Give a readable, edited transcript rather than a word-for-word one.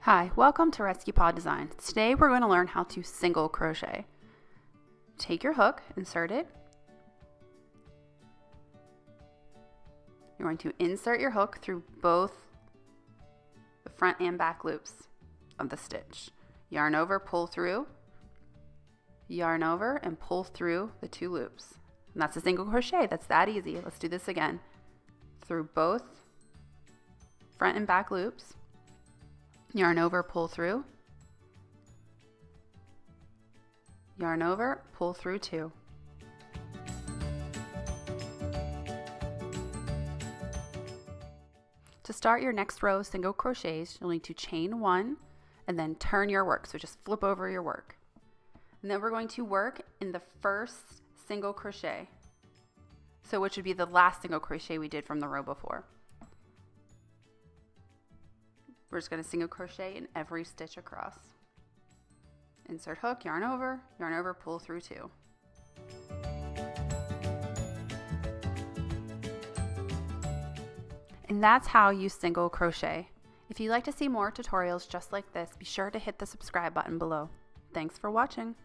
Hi, welcome to Rescue Pod Design. Today we're going to learn how to single crochet. Take your hook, insert it. You're going to insert your hook through both the front and back loops of the stitch. Yarn over, pull through, yarn over, and pull through the two loops. And that's a single crochet. That's that easy. Let's do this again. Through both front and back loops. Yarn over, pull through, yarn over, pull through two. To start your next row of single crochets, you'll need to chain one and then turn your work. So just flip over your work. And then we're going to work in the first single crochet. So which would be the last single crochet we did from the row before. We're just going to single crochet in every stitch across. Insert hook, yarn over, pull through two. And that's how you single crochet. If you'd like to see more tutorials just like this, be sure to hit the subscribe button below. Thanks for watching.